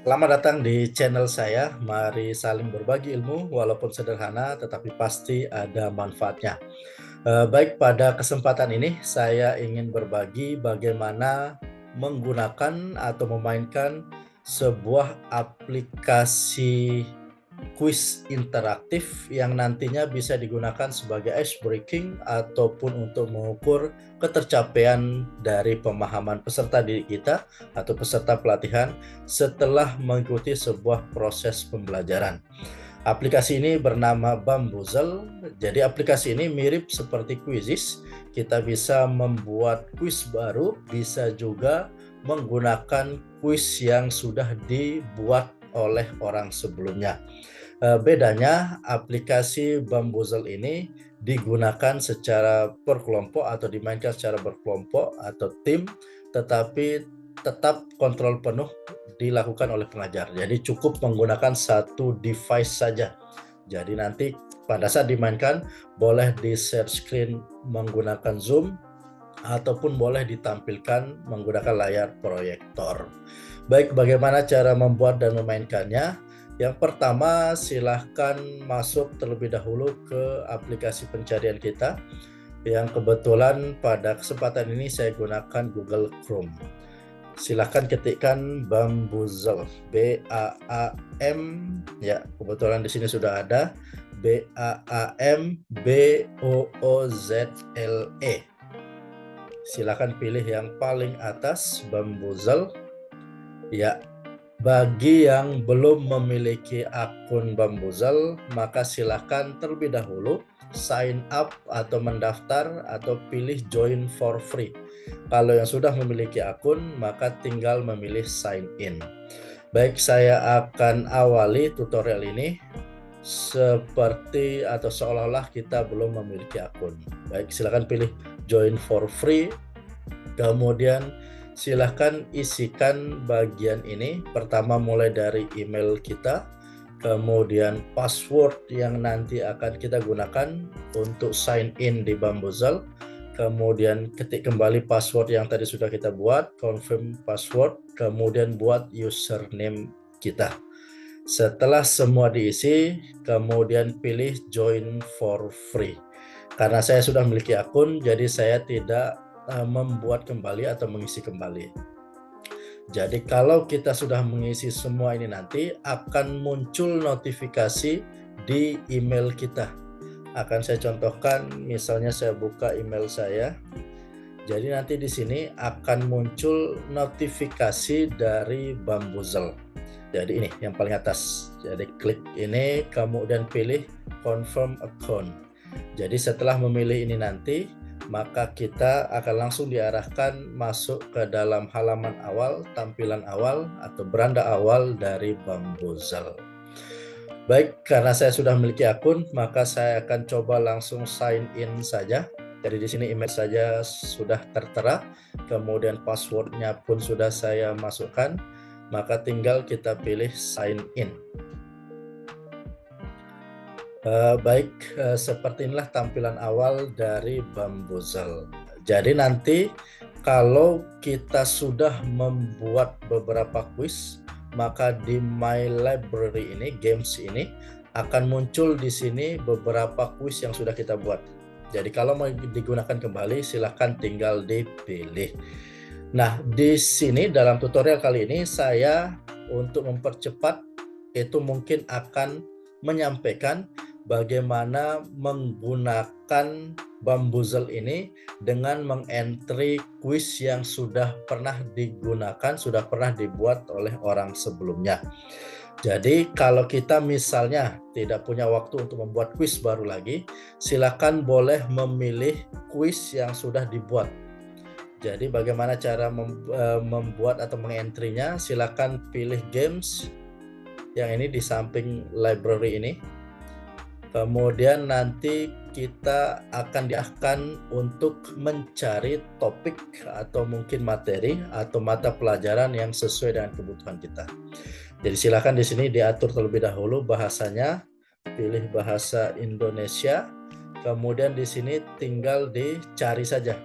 Selamat datang di channel saya. Mari saling berbagi ilmu, walaupun sederhana, tetapi pasti ada manfaatnya. Baik, pada kesempatan ini saya ingin berbagi bagaimana menggunakan atau memainkan sebuah aplikasi kuis interaktif yang nantinya bisa digunakan sebagai ice breaking ataupun untuk mengukur ketercapaian dari pemahaman peserta didik kita atau peserta pelatihan setelah mengikuti sebuah proses pembelajaran. Aplikasi ini bernama Bamboozle. Jadi aplikasi ini mirip seperti Quizizz. Kita bisa membuat kuis baru, bisa juga menggunakan kuis yang sudah dibuat oleh orang sebelumnya. Bedanya aplikasi Bamboozle ini digunakan secara berkelompok atau dimainkan secara berkelompok atau tim, tetapi tetap kontrol penuh dilakukan oleh pengajar. Jadi cukup menggunakan satu device saja. Jadi nanti pada saat dimainkan boleh di share screen menggunakan Zoom ataupun boleh ditampilkan menggunakan layar proyektor. Baik, bagaimana cara membuat dan memainkannya? Yang pertama, silahkan masuk terlebih dahulu ke aplikasi pencarian kita, yang kebetulan pada kesempatan ini saya gunakan Google Chrome. Silahkan ketikkan Bamboozle, B-A-A-M, ya kebetulan di sini sudah ada, Bamboozle. Silahkan pilih yang paling atas, Bamboozle. Ya, bagi yang belum memiliki akun Bamboozle, maka silahkan terlebih dahulu sign up atau mendaftar atau pilih join for free. Kalau yang sudah memiliki akun, maka tinggal memilih sign in. Baik, saya akan awali tutorial ini seperti atau seolah-olah kita belum memiliki akun. Baik, silahkan pilih join for free. Kemudian silahkan isikan bagian ini. Pertama mulai dari email kita, kemudian password yang nanti akan kita gunakan untuk sign in di Bamboozle, kemudian ketik kembali password yang tadi sudah kita buat, confirm password, kemudian buat username kita. Setelah semua diisi, kemudian pilih join for free. Karena saya sudah memiliki akun, jadi saya tidak membuat kembali atau mengisi kembali. Jadi kalau kita sudah mengisi semua ini nanti akan muncul notifikasi di email kita. Akan saya contohkan, misalnya saya buka email saya. Jadi nanti di sini akan muncul notifikasi dari Bamboozle. Jadi ini yang paling atas. Jadi klik ini, kemudian pilih confirm account. Jadi setelah memilih ini nanti, maka kita akan langsung diarahkan masuk ke dalam halaman awal, tampilan awal atau beranda awal dari Bamboozle. Baik, karena saya sudah memiliki akun, maka saya akan coba langsung sign in saja. Jadi di sini email saja sudah tertera, kemudian passwordnya pun sudah saya masukkan, maka tinggal kita pilih sign in. Baik, seperti inilah tampilan awal dari Bamboozle. Jadi nanti kalau kita sudah membuat beberapa kuis, maka di My Library ini, games ini, akan muncul di sini beberapa kuis yang sudah kita buat. Jadi kalau mau digunakan kembali, silahkan tinggal dipilih. Nah, di sini dalam tutorial kali ini saya untuk mempercepat itu mungkin akan menyampaikan bagaimana menggunakan Bamboozle ini dengan mengentry kuis yang sudah pernah digunakan, sudah pernah dibuat oleh orang sebelumnya. Jadi kalau kita misalnya tidak punya waktu untuk membuat kuis baru lagi, silakan boleh memilih kuis yang sudah dibuat. Jadi bagaimana cara membuat atau mengentry-nya, silakan pilih games yang ini di samping library ini. Kemudian nanti kita akan diarahkan untuk mencari topik atau mungkin materi atau mata pelajaran yang sesuai dengan kebutuhan kita. Jadi silakan di sini diatur terlebih dahulu bahasanya, pilih bahasa Indonesia, kemudian di sini tinggal dicari saja.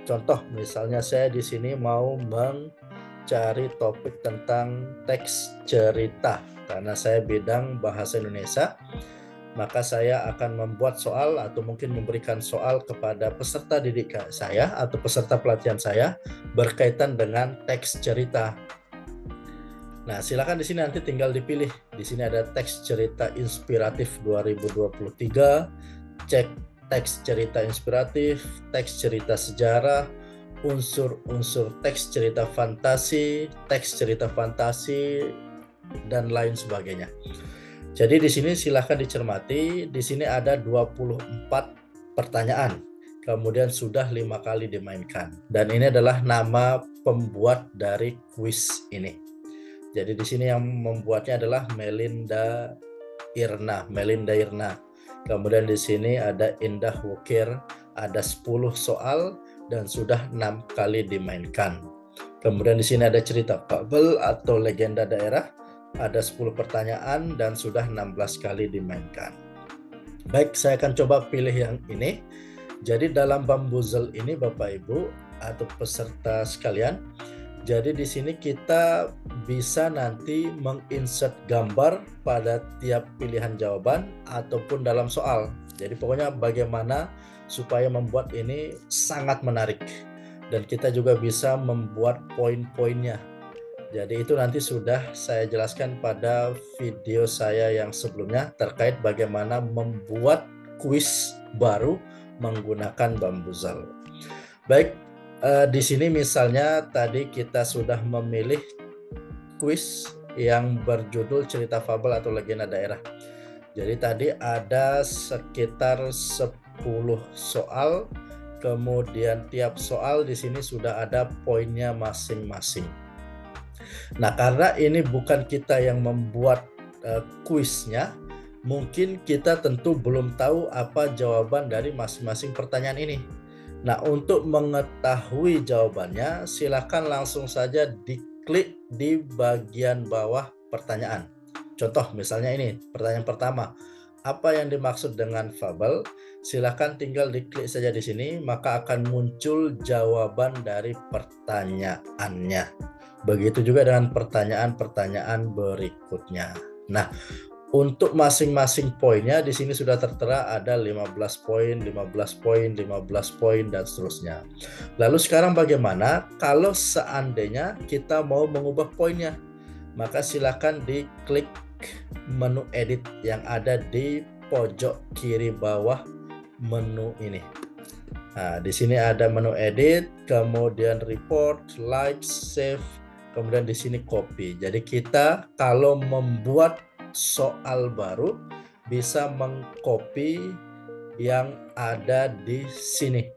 Contoh misalnya saya di sini mau cari topik tentang teks cerita. Karena saya bidang bahasa Indonesia, maka saya akan membuat soal atau mungkin memberikan soal kepada peserta didik saya atau peserta pelatihan saya berkaitan dengan teks cerita. Nah, silakan di sini nanti tinggal dipilih. Di sini ada teks cerita inspiratif 2023, cek teks cerita inspiratif, teks cerita sejarah, unsur-unsur teks cerita fantasi, dan lain sebagainya. Jadi di sini silakan dicermati. Di sini ada 24 pertanyaan. Kemudian sudah 5 kali dimainkan. Dan ini adalah nama pembuat dari kuis ini. Jadi di sini yang membuatnya adalah Melinda Irna. Kemudian di sini ada Indah Wukir, ada 10 soal dan sudah 6 kali dimainkan. Kemudian di sini ada cerita fabel atau legenda daerah, ada 10 pertanyaan dan sudah 16 kali dimainkan. Baik, saya akan coba pilih yang ini. Jadi dalam Bamboozle ini Bapak Ibu atau peserta sekalian, jadi di sini kita bisa nanti menginsert gambar pada tiap pilihan jawaban ataupun dalam soal. Jadi pokoknya bagaimana supaya membuat ini sangat menarik. Dan kita juga bisa membuat poin-poinnya. Jadi itu nanti sudah saya jelaskan pada video saya yang sebelumnya terkait bagaimana membuat kuis baru menggunakan Bamboozle. Baik. Di sini misalnya tadi kita sudah memilih kuis yang berjudul cerita fabel atau legenda daerah. Jadi tadi ada sekitar 10 soal, kemudian tiap soal di sini sudah ada poinnya masing-masing. Nah, karena ini bukan kita yang membuat kuisnya, mungkin kita tentu belum tahu apa jawaban dari masing-masing pertanyaan ini. Nah, untuk mengetahui jawabannya, silakan langsung saja diklik di bagian bawah pertanyaan. Contoh misalnya ini, pertanyaan pertama. Apa yang dimaksud dengan fabel? Silakan tinggal diklik saja di sini, maka akan muncul jawaban dari pertanyaannya. Begitu juga dengan pertanyaan-pertanyaan berikutnya. Nah, untuk masing-masing poinnya di sini sudah tertera ada 15 poin, 15 poin, 15 poin dan seterusnya. Lalu sekarang bagaimana kalau seandainya kita mau mengubah poinnya? Maka silakan diklik menu edit yang ada di pojok kiri bawah menu ini. Nah, di sini ada menu edit, kemudian report, like, save, kemudian di sini copy. Jadi kita kalau membuat soal baru bisa mengcopy yang ada di sini.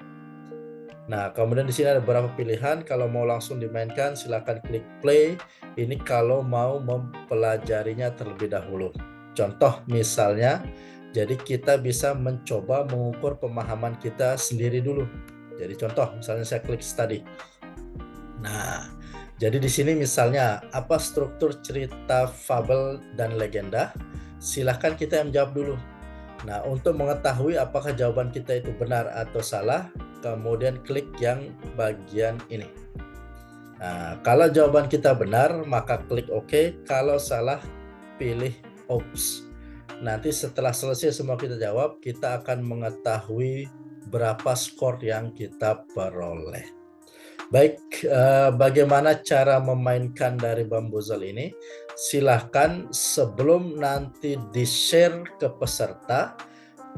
Nah, kemudian di sini ada beberapa pilihan. Kalau mau langsung dimainkan, silakan klik play. Ini kalau mau mempelajarinya terlebih dahulu. Contoh misalnya, jadi kita bisa mencoba mengukur pemahaman kita sendiri dulu. Jadi contoh, misalnya saya klik study. Nah, jadi di sini misalnya apa struktur cerita fabel dan legenda? Silahkan kita yang jawab dulu. Nah, untuk mengetahui apakah jawaban kita itu benar atau salah, kemudian klik yang bagian ini. Nah, kalau jawaban kita benar, maka klik OK. Kalau salah, pilih oops. Nanti setelah selesai semua kita jawab, kita akan mengetahui berapa skor yang kita peroleh. Baik, bagaimana cara memainkan dari Bamboozle ini? Silahkan sebelum nanti di-share ke peserta,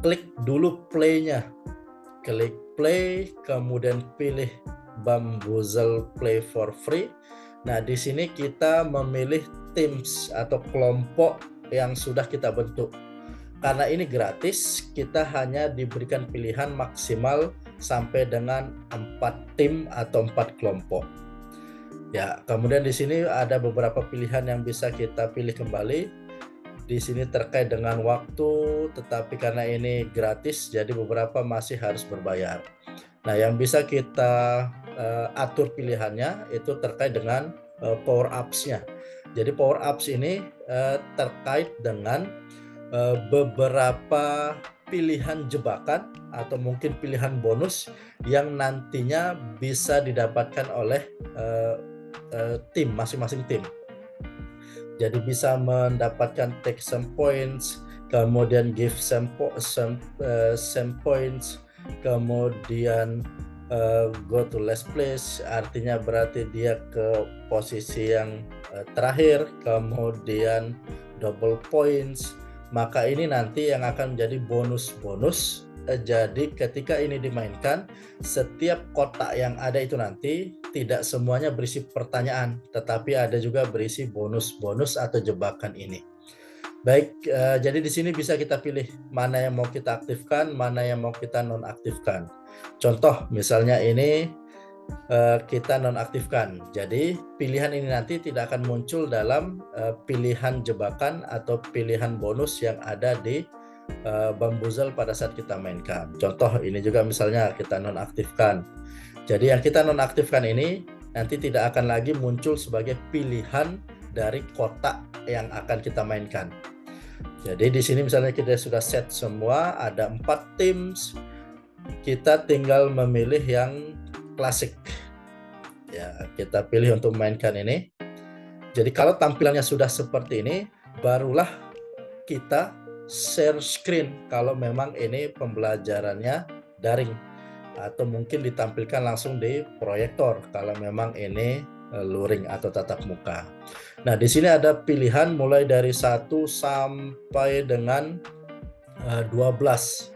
klik dulu play-nya. Klik play, kemudian pilih Bamboozle Play for Free. Nah, di sini kita memilih teams atau kelompok yang sudah kita bentuk. Karena ini gratis, kita hanya diberikan pilihan maksimal sampai dengan 4 tim atau 4 kelompok. Ya, kemudian di sini ada beberapa pilihan yang bisa kita pilih kembali. Di sini terkait dengan waktu, tetapi karena ini gratis, jadi beberapa masih harus berbayar. Nah, yang bisa kita atur pilihannya itu terkait dengan power ups-nya. Jadi power ups ini terkait dengan beberapa pilihan jebakan atau mungkin pilihan bonus yang nantinya bisa didapatkan oleh tim, masing-masing tim. Jadi bisa mendapatkan take some points, kemudian give some points, kemudian go to last place, artinya berarti dia ke posisi yang terakhir, kemudian double points. Maka ini nanti yang akan menjadi bonus-bonus. Jadi ketika ini dimainkan, setiap kotak yang ada itu nanti tidak semuanya berisi pertanyaan, tetapi ada juga berisi bonus-bonus atau jebakan ini. Baik, jadi di sini bisa kita pilih mana yang mau kita aktifkan, mana yang mau kita nonaktifkan. Contoh misalnya ini kita nonaktifkan. Jadi pilihan ini nanti tidak akan muncul dalam pilihan jebakan atau pilihan bonus yang ada di Bamboozle pada saat kita mainkan. Contoh ini juga misalnya kita nonaktifkan. Jadi yang kita nonaktifkan ini nanti tidak akan lagi muncul sebagai pilihan dari kotak yang akan kita mainkan. Jadi di sini misalnya kita sudah set semua, ada 4 teams, kita tinggal memilih yang klasik. Ya, kita pilih untuk mainkan ini. Jadi kalau tampilannya sudah seperti ini, barulah kita share screen kalau memang ini pembelajarannya daring, atau mungkin ditampilkan langsung di proyektor kalau memang ini luring atau tatap muka. Nah, di sini ada pilihan mulai dari 1 sampai dengan 12.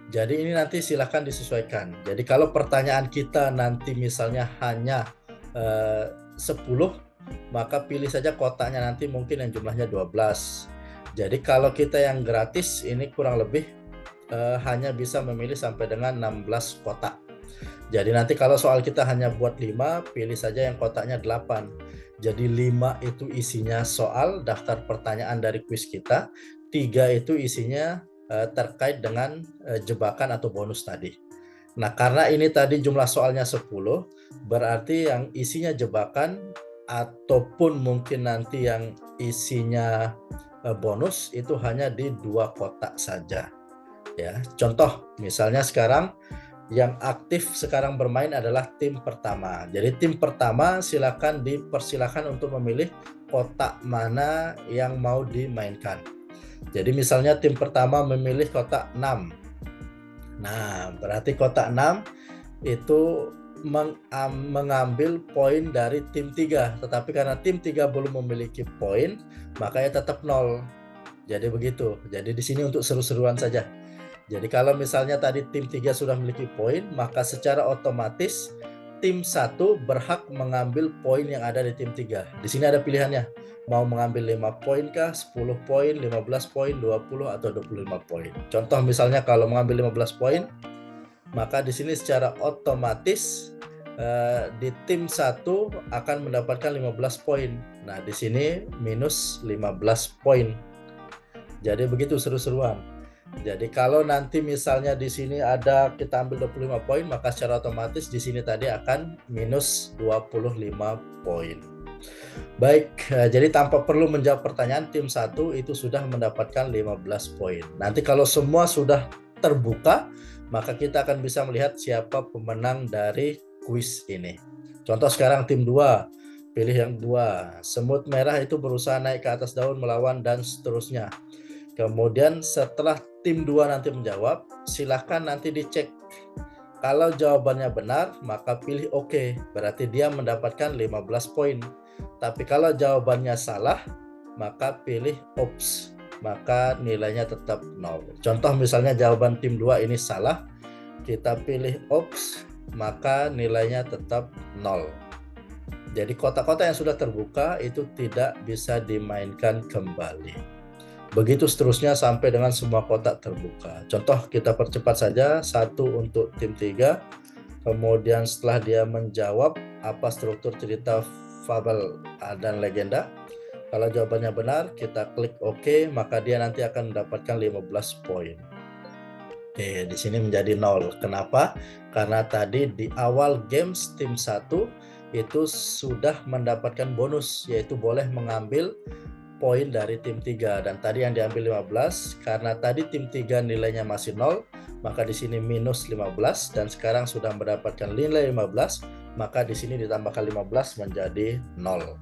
Jadi ini nanti silahkan disesuaikan. Jadi kalau pertanyaan kita nanti misalnya hanya 10, maka pilih saja kotaknya nanti mungkin yang jumlahnya 12. Jadi kalau kita yang gratis ini kurang lebih hanya bisa memilih sampai dengan 16 kotak. Jadi nanti kalau soal kita hanya buat 5, pilih saja yang kotaknya 8. Jadi 5 itu isinya soal daftar pertanyaan dari kuis kita, 3 itu isinya terkait dengan jebakan atau bonus tadi. Nah, karena ini tadi jumlah soalnya 10, berarti yang isinya jebakan ataupun mungkin nanti yang isinya bonus itu hanya di 2 kotak saja. Ya, contoh misalnya sekarang yang aktif sekarang bermain adalah tim pertama. Jadi tim pertama dipersilakan untuk memilih kotak mana yang mau dimainkan. Jadi misalnya tim pertama memilih kotak 6. Nah, berarti kotak 6 itu mengambil poin dari tim 3, tetapi karena tim 3 belum memiliki poin, makanya tetap 0. Jadi begitu. Jadi di sini untuk seru-seruan saja. Jadi kalau misalnya tadi tim 3 sudah memiliki poin, maka secara otomatis tim 1 berhak mengambil poin yang ada di tim 3. Di sini ada pilihannya. Mau mengambil 5 poin kah, 10 poin, 15 poin, 20 atau 25 poin. Contoh misalnya kalau mengambil 15 poin, maka di sini secara otomatis di tim 1 akan mendapatkan 15 poin. Nah, di sini minus 15 poin. Jadi begitu seru-seruan. Jadi kalau nanti misalnya di sini ada kita ambil 25 poin, maka secara otomatis di sini tadi akan minus 25 poin. Baik, jadi tanpa perlu menjawab pertanyaan, tim 1 itu sudah mendapatkan 15 poin. Nanti kalau semua sudah terbuka, maka kita akan bisa melihat siapa pemenang dari kuis ini. Contoh sekarang tim 2, pilih yang 2. Semut merah itu berusaha naik ke atas daun melawan dan seterusnya. Kemudian setelah tim 2 nanti menjawab, silahkan nanti dicek. Kalau jawabannya benar, maka pilih oke, berarti dia mendapatkan 15 poin. Tapi kalau jawabannya salah, maka pilih oops, maka nilainya tetap 0. Contoh misalnya jawaban tim 2 ini salah, kita pilih oops, maka nilainya tetap 0. Jadi kotak-kotak yang sudah terbuka itu tidak bisa dimainkan kembali. Begitu seterusnya sampai dengan semua kotak terbuka. Contoh kita percepat saja, 1 untuk tim 3. Kemudian setelah dia menjawab apa struktur cerita fabel dan legenda, kalau jawabannya benar kita klik OK, maka dia nanti akan mendapatkan 15 poin. Oke, di sini menjadi 0. Kenapa? Karena tadi di awal games tim 1 itu sudah mendapatkan bonus, yaitu boleh mengambil poin dari tim 3, dan tadi yang diambil 15 karena tadi tim 3 nilainya masih 0, maka di sini minus 15, dan sekarang sudah mendapatkan nilai 15, maka di sini ditambahkan 15 menjadi 0.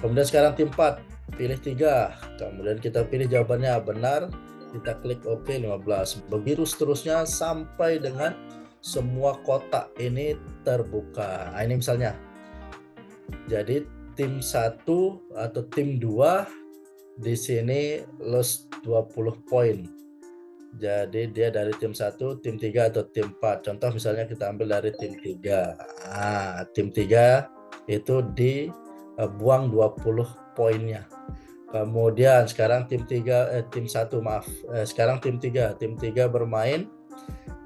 Kemudian sekarang tim 4 pilih 3, kemudian kita pilih jawabannya benar, kita klik OK 15. Begitu seterusnya sampai dengan semua kotak ini terbuka. Nah, ini misalnya. Jadi tim 1 atau tim 2 di sini loss 20 poin. Jadi dia dari tim 1, tim 3 atau tim 4. Contoh misalnya kita ambil dari tim 3. Nah, tim 3 itu dibuang 20 poinnya. Kemudian sekarang tim 1 maaf. Sekarang tim 3 bermain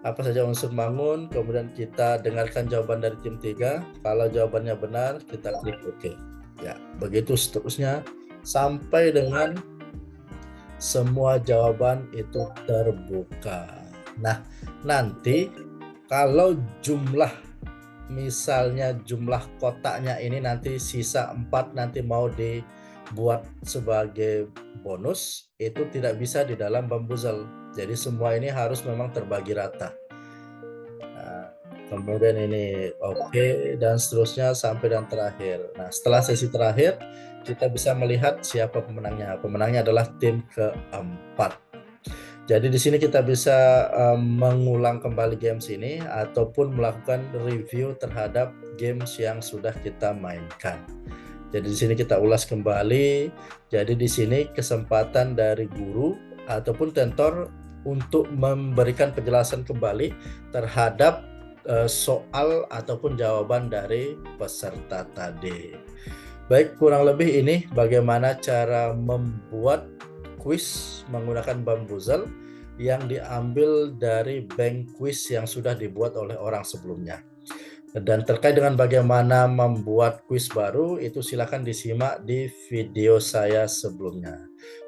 apa saja unsur bangun, kemudian kita dengarkan jawaban dari tim 3. Kalau jawabannya benar, kita klik OK. Ya, begitu seterusnya sampai dengan semua jawaban itu terbuka. Nah, nanti kalau misalnya jumlah kotaknya ini nanti sisa 4 nanti mau dibuat sebagai bonus, itu tidak bisa di dalam bamboozle. Jadi semua ini harus memang terbagi rata. Nah, kemudian ini OK, dan seterusnya sampai dan terakhir. Nah, setelah sesi terakhir kita bisa melihat siapa pemenangnya. Pemenangnya adalah tim keempat. Jadi di sini kita bisa mengulang kembali games ini ataupun melakukan review terhadap games yang sudah kita mainkan. Jadi di sini kita ulas kembali. Jadi di sini kesempatan dari guru ataupun tentor untuk memberikan penjelasan kembali terhadap soal ataupun jawaban dari peserta tadi. Baik, kurang lebih ini bagaimana cara membuat kuis menggunakan bamboozle yang diambil dari bank kuis yang sudah dibuat oleh orang sebelumnya. Dan terkait dengan bagaimana membuat kuis baru, itu silakan disimak di video saya sebelumnya.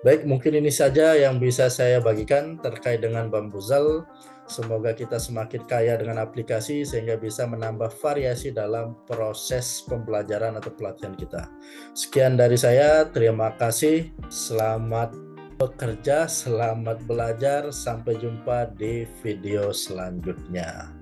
Baik, mungkin ini saja yang bisa saya bagikan terkait dengan bamboozle. Semoga kita semakin kaya dengan aplikasi sehingga bisa menambah variasi dalam proses pembelajaran atau pelatihan kita. Sekian dari saya, terima kasih, selamat bekerja, selamat belajar, sampai jumpa di video selanjutnya.